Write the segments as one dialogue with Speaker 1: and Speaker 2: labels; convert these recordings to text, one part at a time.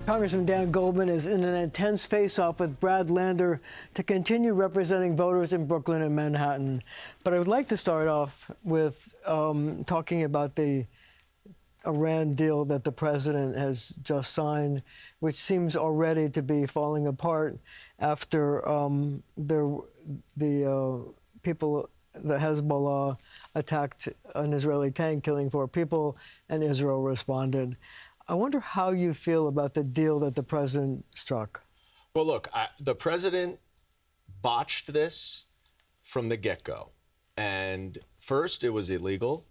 Speaker 1: Congressman Dan Goldman is in an intense face-off with Brad Lander to continue representing voters in Brooklyn and Manhattan. But I would like to start off with talking about the Iran deal that the president has just signed, which seems already to be falling apart after the Hezbollah attacked an Israeli tank, killing 4 people, and Israel responded. I wonder how you feel about the deal that the president struck.
Speaker 2: Well, look, the president botched this from the get-go. And first, it was illegal.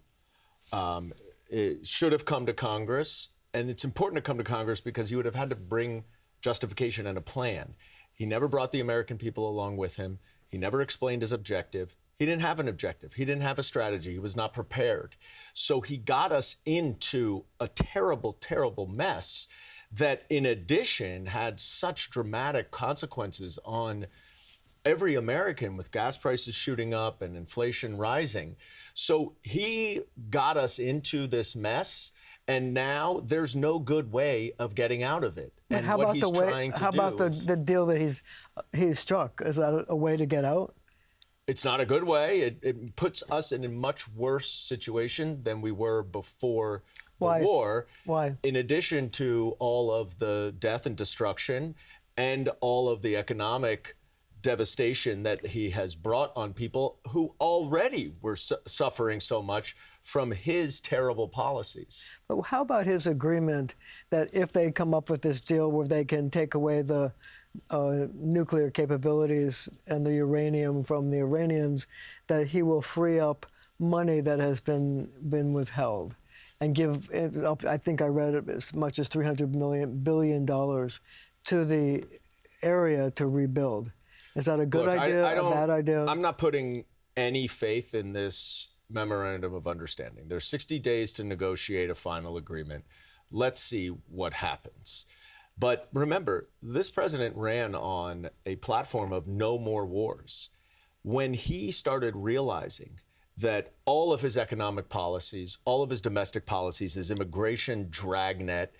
Speaker 2: It should have come to Congress. And it's important to come to Congress because he would have had to bring justification and a plan. He never brought the American people along with him. He never explained his objective. He didn't have an objective. He didn't have a strategy. He was not prepared. So he got us into a terrible, terrible mess that, in addition, had such dramatic consequences on every American, with gas prices shooting up and inflation rising. So he got us into this mess, and now there's no good way of getting out of it. And
Speaker 1: how
Speaker 2: what
Speaker 1: about
Speaker 2: he's trying to do
Speaker 1: how about the deal that he's struck? Is that a way to get out?
Speaker 2: It's not a good way. It puts us in a much worse situation than we were before the war.
Speaker 1: Why?
Speaker 2: In addition to all of the death and destruction and all of the economic devastation that he has brought on people who already were suffering so much from his terrible policies.
Speaker 1: But how about his agreement that if they come up with this deal where they can take away the nuclear capabilities and the uranium from the Iranians, that he will free up money that has been withheld and give, I think I read it, as much as $300 billion to the area to rebuild. Is that a good idea, a bad idea?
Speaker 2: I'm not putting any faith in this memorandum of understanding. There's 60 days to negotiate a final agreement. Let's see what happens. But remember, this president ran on a platform of no more wars. When he started realizing that all of his economic policies, all of his domestic policies, his immigration dragnet,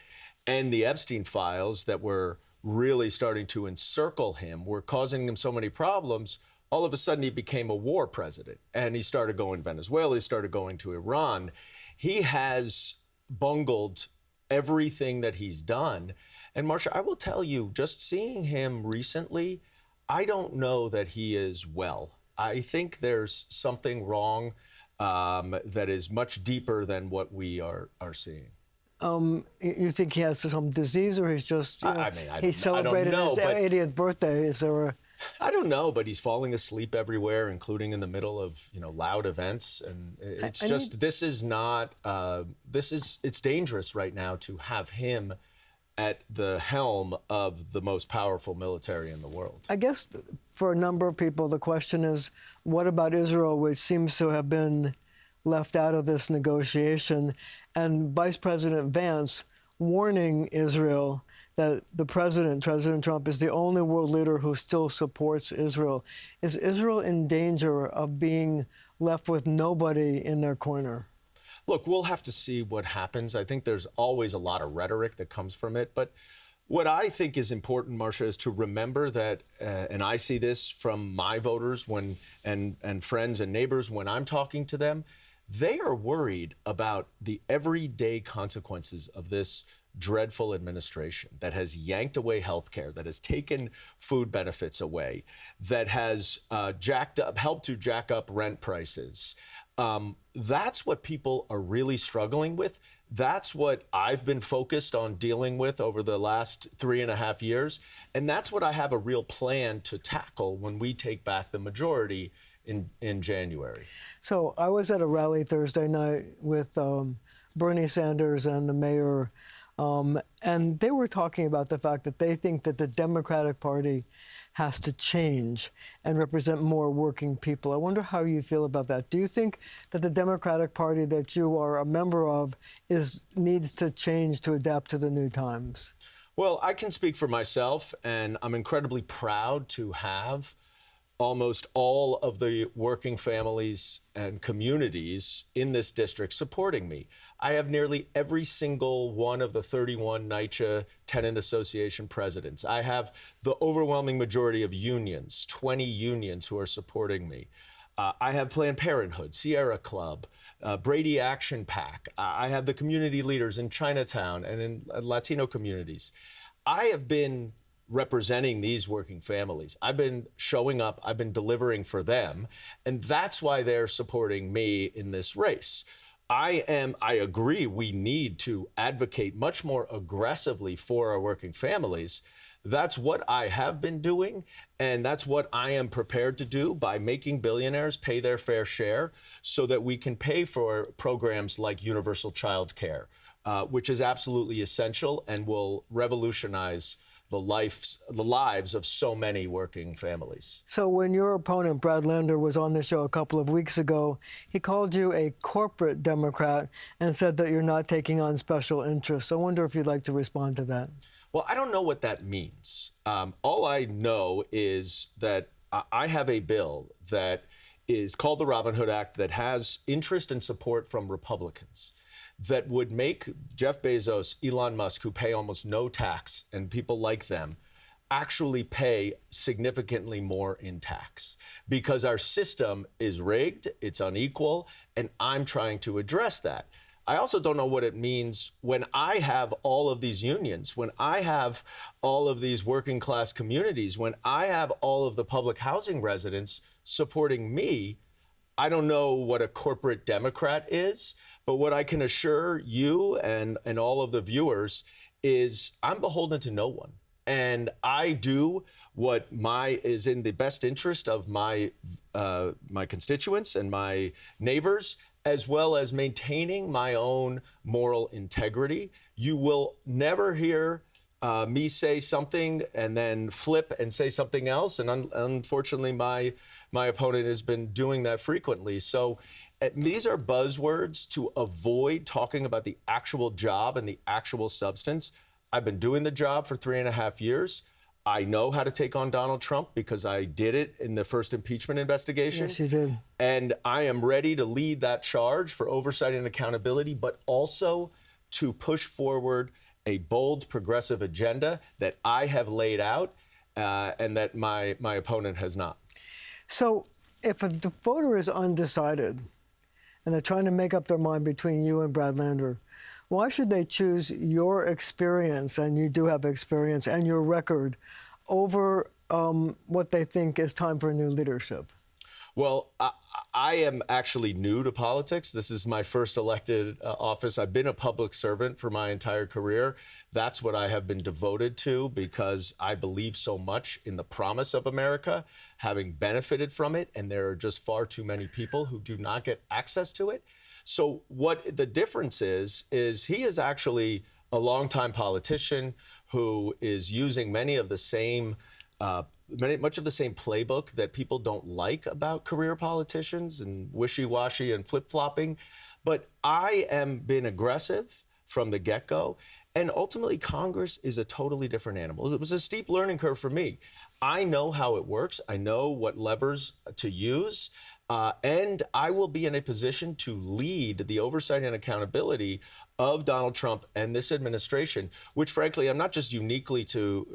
Speaker 2: and the Epstein files that were really starting to encircle him were causing him so many problems, all of a sudden he became a war president. And he started going to Venezuela, he started going to Iran. He has bungled everything that he's done. And Marcia, I will tell you, just seeing him recently, I don't know that he is well. I think there's something wrong that is much deeper than what we are seeing.
Speaker 1: You think he has some disease, or he's just, he celebrated his 80th birthday? Is there a...
Speaker 2: I don't know, but he's falling asleep everywhere, including in the middle of, loud events. And it's it's dangerous right now to have him at the helm of the most powerful military in the world.
Speaker 1: I guess for a number of people, the question is, what about Israel, which seems to have been left out of this negotiation? And Vice President Vance warning Israel that President Trump, is the only world leader who still supports Israel. Is Israel in danger of being left with nobody in their corner?
Speaker 2: Look, we'll have to see what happens. I think there's always a lot of rhetoric that comes from it. But what I think is important, Marcia, is to remember that, and I see this from my voters and friends and neighbors when I'm talking to them, they are worried about the everyday consequences of this dreadful administration that has yanked away health care, that has taken food benefits away, that has helped to jack up rent prices. That's what people are really struggling with. That's what I've been focused on dealing with over the last 3.5 years. And that's what I have a real plan to tackle when we take back the majority in January.
Speaker 1: So I was at a rally Thursday night with Bernie Sanders and the mayor, and they were talking about the fact that they think that the Democratic Party has to change and represent more working people. I wonder how you feel about that. Do you think that the Democratic Party that you are a member of needs to change to adapt to the new times?
Speaker 2: Well, I can speak for myself, and I'm incredibly proud to have almost all of the working families and communities in this district supporting me. I have nearly every single one of the 31 NYCHA Tenant Association presidents. I have the overwhelming majority of unions, 20 unions who are supporting me. I have Planned Parenthood, Sierra Club, Brady Action PAC. I have the community leaders in Chinatown and in Latino communities. I have been representing these working families. I've been showing up, I've been delivering for them, and that's why they're supporting me in this race. I agree we need to advocate much more aggressively for our working families. That's what I have been doing, and that's what I am prepared to do by making billionaires pay their fair share so that we can pay for programs like universal child care, which is absolutely essential and will revolutionize the lives of so many working families.
Speaker 1: So when your opponent, Brad Lander, was on the show a couple of weeks ago, he called you a corporate Democrat and said that you're not taking on special interests. I wonder if you'd like to respond to that.
Speaker 2: Well, I don't know what that means. All I know is that I have a bill that is called the Robin Hood Act that has interest and support from Republicans that would make Jeff Bezos, Elon Musk, who pay almost no tax, and people like them, actually pay significantly more in tax because our system is rigged, it's unequal, and I'm trying to address that. I also don't know what it means when I have all of these unions, when I have all of these working class communities, when I have all of the public housing residents supporting me. I don't know what a corporate Democrat is, but what I can assure you and all of the viewers is I'm beholden to no one. And I do what is in the best interest of my constituents and my neighbors, as well as maintaining my own moral integrity. You will never hear me say something and then flip and say something else. And unfortunately, my opponent has been doing that frequently. So these are buzzwords to avoid talking about the actual job and the actual substance. I've been doing the job for 3.5 years. I know how to take on Donald Trump because I did it in the first impeachment investigation.
Speaker 1: Yes, you did.
Speaker 2: And I am ready to lead that charge for oversight and accountability, but also to push forward a bold progressive agenda that I have laid out and that my opponent has not.
Speaker 1: So if the voter is undecided and they're trying to make up their mind between you and Brad Lander, why should they choose your experience, and you do have experience, and your record over what they think is time for new leadership?
Speaker 2: Well, I am actually new to politics. This is my first elected office. I've been a public servant for my entire career. That's what I have been devoted to because I believe so much in the promise of America, having benefited from it, and there are just far too many people who do not get access to it. So what the difference is he is actually a longtime politician who is using many of the same much of the same playbook that people don't like about career politicians and wishy-washy and flip-flopping. But I am been aggressive from the get-go. And ultimately, Congress is a totally different animal. It was a steep learning curve for me. I know how it works. I know what levers to use. And I will be in a position to lead the oversight and accountability of Donald Trump and this administration, which frankly, I'm not just uniquely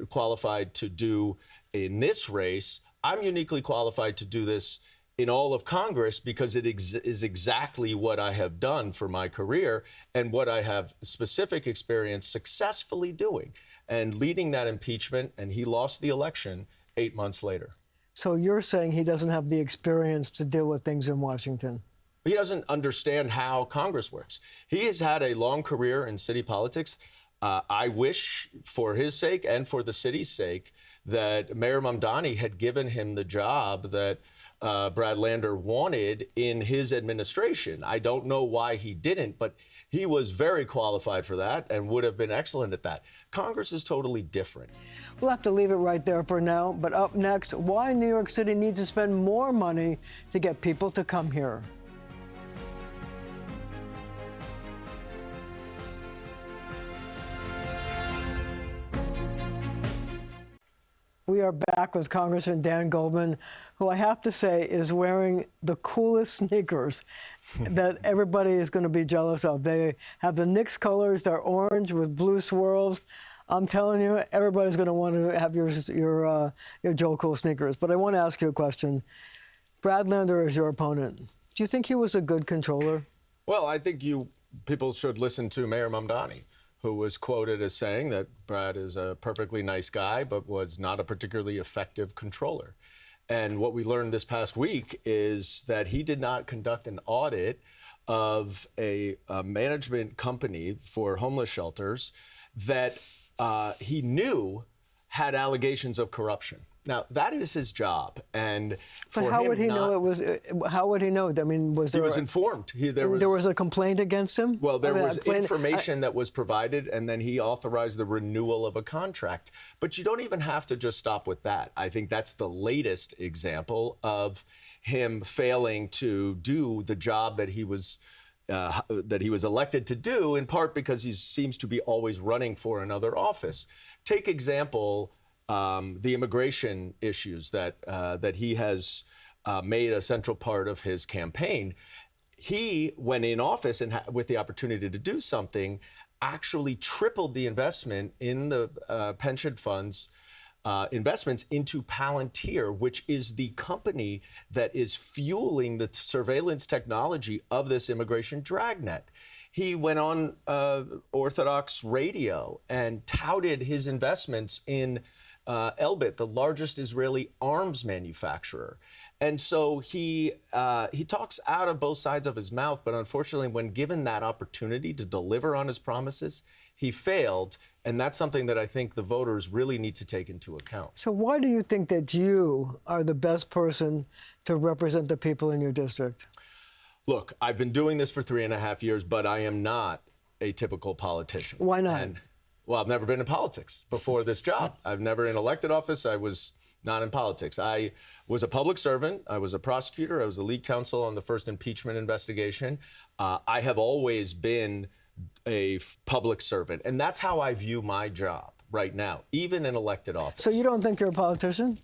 Speaker 2: qualified to do in this race. I'm uniquely qualified to do this in all of Congress because it is exactly what I have done for my career and what I have specific experience successfully doing and leading that impeachment. And he lost the election 8 months later.
Speaker 1: So you're saying he doesn't have the experience to deal with things in Washington?
Speaker 2: He doesn't understand how Congress works. He has had a long career in city politics. I wish for his sake and for the city's sake that Mayor Mamdani had given him the job that Brad Lander wanted in his administration. I don't know why he didn't, but he was very qualified for that and would have been excellent at that. Congress is totally different.
Speaker 1: We'll have to leave it right there for now. But up next, why New York City needs to spend more money to get people to come here. We are back with Congressman Dan Goldman, who I have to say is wearing the coolest sneakers that everybody is going to be jealous of. They have the Knicks colors, they're orange with blue swirls. I'm telling you, everybody's going to want to have your Joe Cool sneakers. But I want to ask you a question. Brad Lander is your opponent. Do you think he was a good controller?
Speaker 2: Well, I think people should listen to Mayor Mamdani, who was quoted as saying that Brad is a perfectly nice guy, but was not a particularly effective controller. And what we learned this past week is that he did not conduct an audit of a management company for homeless shelters that he knew had allegations of corruption. Now, that is his job. And
Speaker 1: but how would he know it was? How would he know? I mean,
Speaker 2: he was informed.
Speaker 1: There was a complaint against him?
Speaker 2: Well, there was information that was provided, and then he authorized the renewal of a contract. But you don't even have to just stop with that. I think that's the latest example of him failing to do the job that he was elected to do, in part because he seems to be always running for another office. Take example, the immigration issues that he has made a central part of his campaign. He, when in office and with the opportunity to do something, actually tripled the investment in the pension funds investments into Palantir, which is the company that is fueling the surveillance technology of this immigration dragnet. He went on Orthodox radio and touted his investments in Elbit, the largest Israeli arms manufacturer. And so he talks out of both sides of his mouth, but unfortunately, when given that opportunity to deliver on his promises, he failed. And that's something that I think the voters really need to take into account.
Speaker 1: So why do you think that you are the best person to represent the people in your district?
Speaker 2: Look, I've been doing this for 3.5 years, but I am not a typical politician.
Speaker 1: Why not?
Speaker 2: Well, I've never been in politics before this job. I've never in elected office. I was not in politics. I was a public servant. I was a prosecutor. I was the lead counsel on the first impeachment investigation. I have always been a public servant. And that's how I view my job right now, even in elected office.
Speaker 1: So you don't think you're a politician?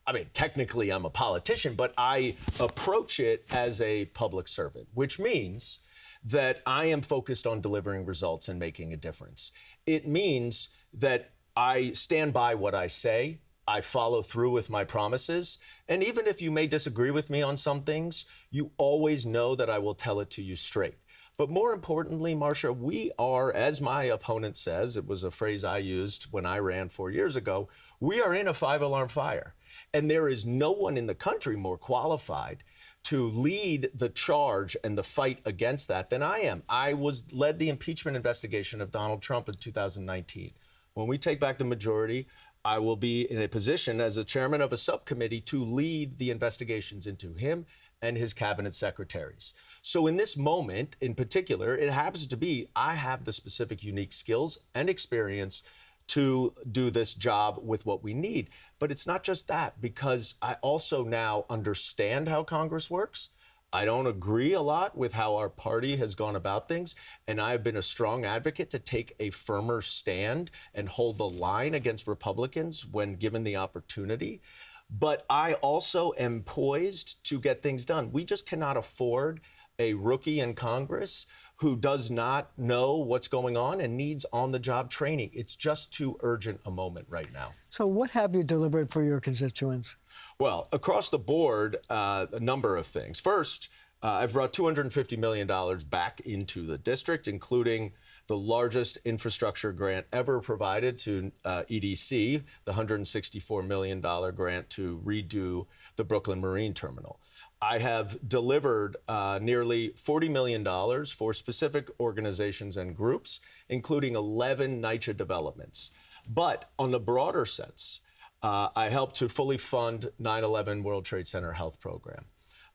Speaker 2: I mean, technically I'm a politician, but I approach it as a public servant, which means that I am focused on delivering results and making a difference. It means that I stand by what I say. I follow through with my promises. And even if you may disagree with me on some things, you always know that I will tell it to you straight. But more importantly, Marcia, we are, as my opponent says, it was a phrase I used when I ran 4 years ago, we are in a 5-alarm fire. And there is no one in the country more qualified to lead the charge and the fight against that than I am. I led the impeachment investigation of Donald Trump in 2019. When we take back the majority, I will be in a position as a chairman of a subcommittee to lead the investigations into him and his cabinet secretaries. So in this moment in particular, it happens to be I have the specific unique skills and experience to do this job with what we need. But it's not just that, because I also now understand how Congress works. I don't agree a lot with how our party has gone about things, and I have been a strong advocate to take a firmer stand and hold the line against Republicans when given the opportunity. But I also am poised to get things done. We just cannot afford a rookie in Congress who does not know what's going on and needs on-the-job training. It's just too urgent a moment right now.
Speaker 1: So what have you delivered for your constituents?
Speaker 2: Well, across the board, a number of things. First, I've brought $250 million back into the district, including the largest infrastructure grant ever provided to EDC, the $164 million grant to redo the Brooklyn Marine Terminal. I have delivered nearly $40 million for specific organizations and groups, including 11 NYCHA developments. But on the broader sense, I helped to fully fund 9/11 World Trade Center Health Program.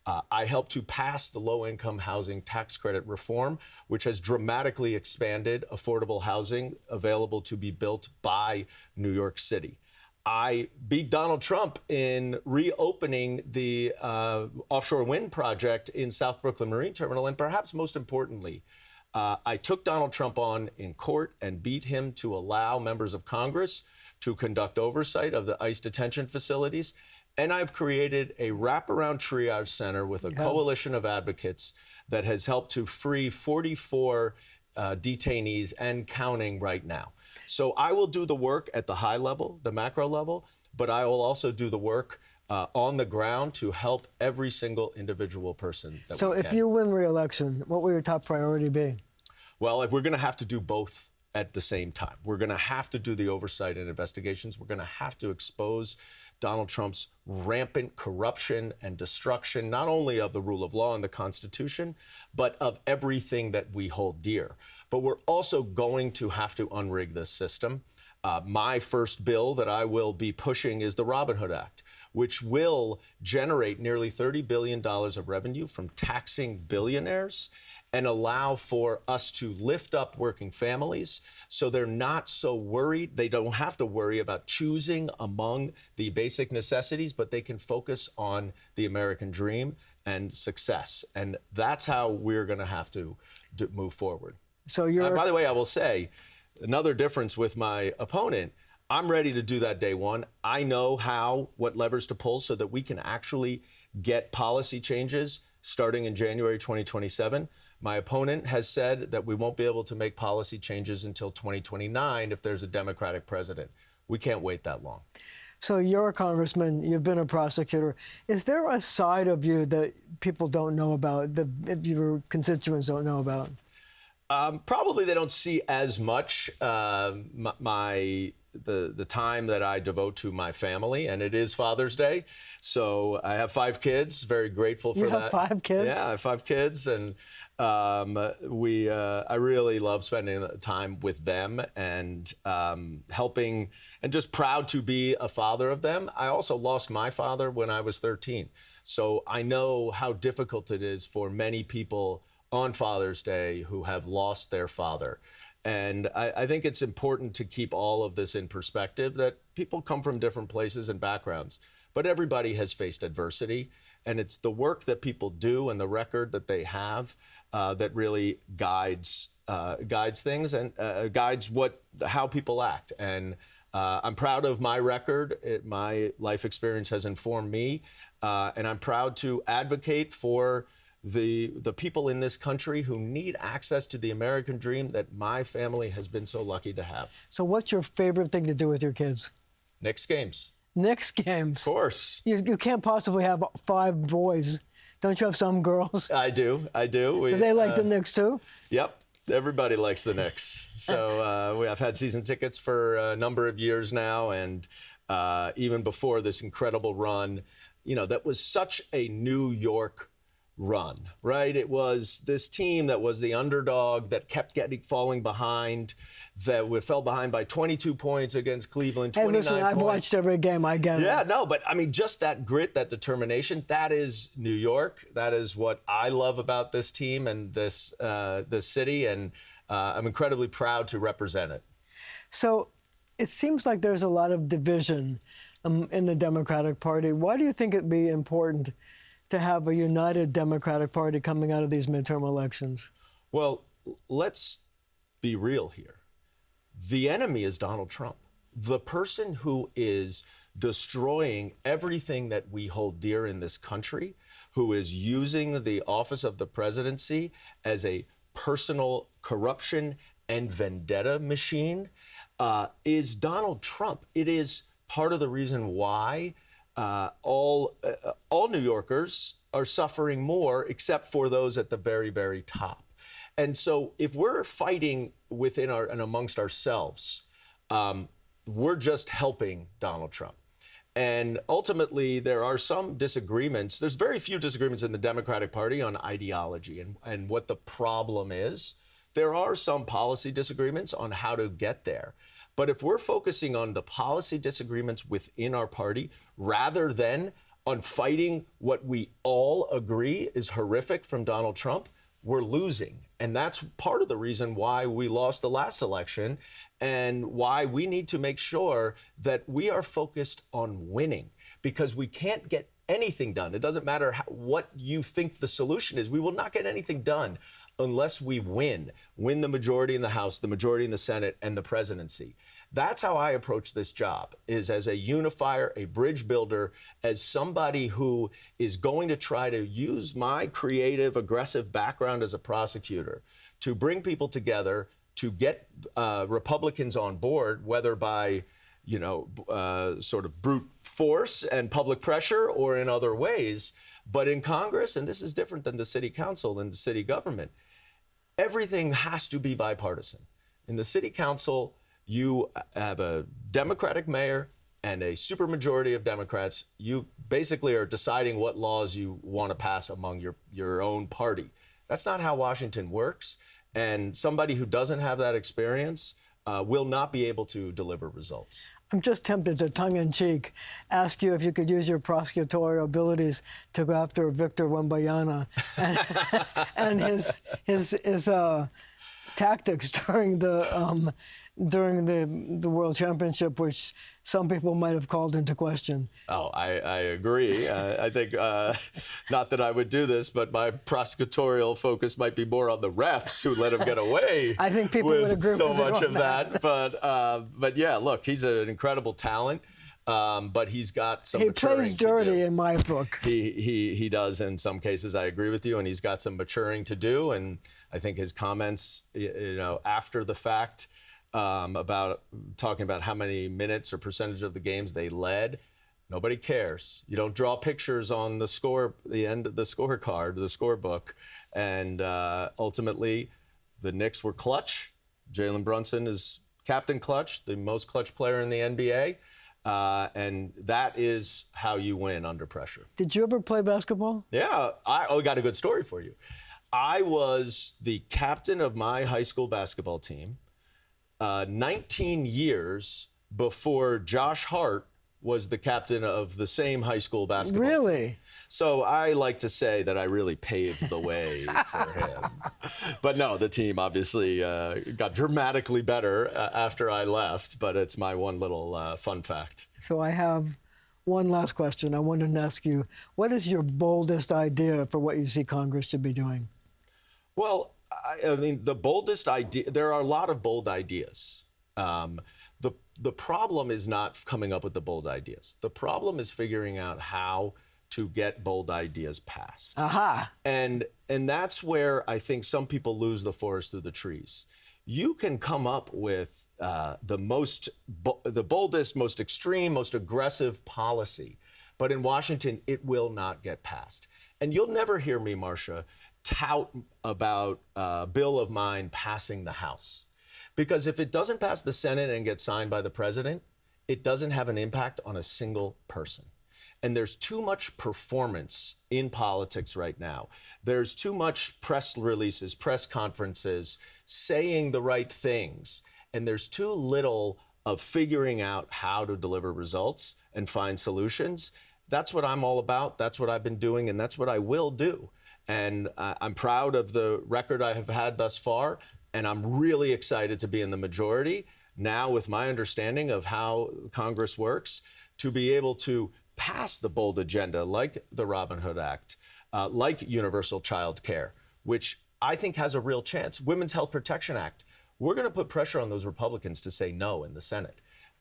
Speaker 2: I helped to pass the low-income housing tax credit reform, which has dramatically expanded affordable housing available to be built by New York City. I beat Donald Trump in reopening the offshore wind project in South Brooklyn Marine Terminal. And perhaps most importantly, I took Donald Trump on in court and beat him to allow members of Congress to conduct oversight of the ICE detention facilities. And I've created a wraparound triage center with a coalition of advocates that has helped to free 44 detainees and counting right now. So I will do the work at the high level, the macro level, but I will also do the work on the ground to help every single individual person that we can.
Speaker 1: So if you win re-election, what will your top priority be?
Speaker 2: Well, we're going to have to do both at the same time. We're going to have to do the oversight and investigations. We're going to have to expose Donald Trump's rampant corruption and destruction, not only of the rule of law and the Constitution, but of everything that we hold dear. But we're also going to have to unrig this system. My first bill that I will be pushing is the Robin Hood Act, which will generate nearly $30 billion of revenue from taxing billionaires and allow for us to lift up working families so they're not so worried. They don't have to worry about choosing among the basic necessities, but they can focus on the American dream and success. And that's how we're going to have to move forward.
Speaker 1: So you're...
Speaker 2: by the way, I will say, another difference with my opponent, I'm ready to do that day one. I know what levers to pull so that we can actually get policy changes starting in January 2027. My opponent has said that we won't be able to make policy changes until 2029 if there's a Democratic president. We can't wait that long.
Speaker 1: So you're a congressman, you've been a prosecutor. Is there a side of you that people don't know about, that your constituents don't know about?
Speaker 2: Probably they don't see as much the time that I devote to my family, and it is Father's Day. So I have 5 kids, very grateful for that.
Speaker 1: You have 5 kids?
Speaker 2: Yeah, I have 5 kids, and I really love spending time with them and helping, and just proud to be a father of them. I also lost my father when I was 13. So I know how difficult it is for many people on Father's Day who have lost their father. And I think it's important to keep all of this in perspective, that people come from different places and backgrounds, but everybody has faced adversity. And it's the work that people do and the record that they have that really guides things and guides how people act. And I'm proud of my record. My life experience has informed me, and I'm proud to advocate for the people in this country who need access to the American dream that my family has been so lucky to have.
Speaker 1: So what's your favorite thing to do with your kids?
Speaker 2: Knicks games.
Speaker 1: Knicks games?
Speaker 2: Of course.
Speaker 1: You can't possibly have 5 boys. Don't you have some girls?
Speaker 2: I do.
Speaker 1: Do they like the Knicks too?
Speaker 2: Yep. Everybody likes the Knicks. So I've had season tickets for a number of years now, and even before this incredible run, that was such a New York run, right? It was this team that was the underdog that kept falling behind, that we fell behind by 22 points against Cleveland, 29
Speaker 1: points. Hey, listen, I've watched every game, I get it.
Speaker 2: Yeah, no, but I mean, just that grit, that determination, that is New York. That is what I love about this team and this city, and I'm incredibly proud to represent it.
Speaker 1: So it seems like there's a lot of division in the Democratic Party. Why do you think it'd be important to have a united Democratic Party coming out of these midterm elections?
Speaker 2: Well, let's be real here. The enemy is Donald Trump, the person who is destroying everything that we hold dear in this country, who is using the office of the presidency as a personal corruption and vendetta machine, is Donald Trump. It is part of the reason why all New Yorkers are suffering more, except for those at the very, very top. And so if we're fighting within and amongst ourselves, we're just helping Donald Trump. And ultimately, there are some disagreements. There's very few disagreements in the Democratic Party on ideology and what the problem is. There are some policy disagreements on how to get there. But if we're focusing on the policy disagreements within our party, rather than on fighting what we all agree is horrific from Donald Trump, we're losing. And that's part of the reason why we lost the last election, and why we need to make sure that we are focused on winning, because we can't get anything done. It doesn't matter what you think the solution is. We will not get anything done unless we win the majority in the House, the majority in the Senate, and the presidency. That's how I approach this job, is as a unifier, a bridge builder, as somebody who is going to try to use my creative, aggressive background as a prosecutor to bring people together, to get Republicans on board, whether by sort of brute force and public pressure or in other ways. But in Congress, and this is different than the city council and the city government, everything has to be bipartisan. In the city council, you have a Democratic mayor and a supermajority of Democrats. You basically are deciding what laws you want to pass among your own party. That's not how Washington works. And somebody who doesn't have that experience will not be able to deliver results.
Speaker 1: I'm just tempted to tongue-in-cheek ask you if you could use your prosecutorial abilities to go after Victor Wembanyama and his tactics during the World Championship, which some people might have called into question.
Speaker 2: Oh, I agree. I think, not that I would do this, but my prosecutorial focus might be more on the refs who let him get away.
Speaker 1: I think people would agree
Speaker 2: so
Speaker 1: with you
Speaker 2: much
Speaker 1: on
Speaker 2: of that. But yeah, look, he's an incredible talent. But he's got some maturing
Speaker 1: to do. He plays dirty in my book.
Speaker 2: He does in some cases. I agree with you, and he's got some maturing to do. And I think his comments, after the fact, about talking about how many minutes or percentage of the games they led. Nobody cares. You don't draw pictures on the end of the scorecard, the scorebook. And ultimately, the Knicks were clutch. Jalen Brunson is captain clutch, the most clutch player in the NBA. And that is how you win under pressure.
Speaker 1: Did you ever play basketball?
Speaker 2: Yeah, I got a good story for you. I was the captain of my high school basketball team 19 years before Josh Hart was the captain of the same high school basketball team.
Speaker 1: Really?
Speaker 2: So I like to say that I really paved the way for him. But no, the team obviously got dramatically better after I left, but it's my one little fun fact.
Speaker 1: So I have one last question. I wanted to ask you, what is your boldest idea for what you see Congress should be doing?
Speaker 2: Well, I mean, the boldest idea, there are a lot of bold ideas. The problem is not coming up with the bold ideas. The problem is figuring out how to get bold ideas passed.
Speaker 1: Aha.
Speaker 2: And that's where I think some people lose the forest through the trees. You can come up with the boldest, most extreme, most aggressive policy, but in Washington, it will not get passed. And you'll never hear me, Marcia, tout about a bill of mine passing the House. Because if it doesn't pass the Senate and get signed by the president, it doesn't have an impact on a single person. And there's too much performance in politics right now. There's too much press releases, press conferences, saying the right things. And there's too little of figuring out how to deliver results and find solutions. That's what I'm all about. That's what I've been doing, and that's what I will do. And I'm proud of the record I have had thus far, and I'm really excited to be in the majority now with my understanding of how Congress works, to be able to pass the bold agenda like the Robin Hood Act, like universal child care, which I think has a real chance. Women's Health Protection Act. We're going to put pressure on those Republicans to say no in the Senate,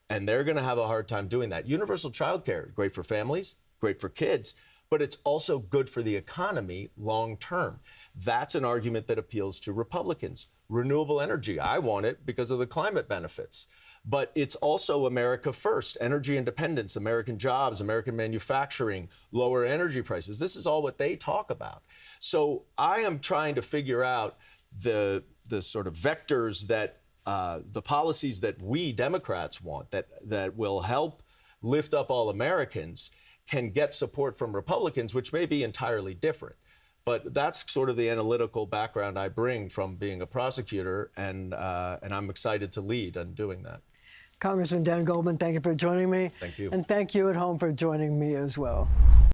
Speaker 2: and they're going to have a hard time doing that. Universal child care, great for families, great for kids, but it's also good for the economy long term. That's an argument that appeals to Republicans. Renewable energy, I want it because of the climate benefits. But it's also America first, energy independence, American jobs, American manufacturing, lower energy prices. This is all what they talk about. So I am trying to figure out the sort of vectors that the policies that we Democrats want that will help lift up all Americans can get support from Republicans, which may be entirely different. But that's sort of the analytical background I bring from being a prosecutor, and I'm excited to lead on doing that.
Speaker 1: Congressman Dan Goldman, thank you for joining me.
Speaker 2: Thank you.
Speaker 1: And thank you at home for joining me as well.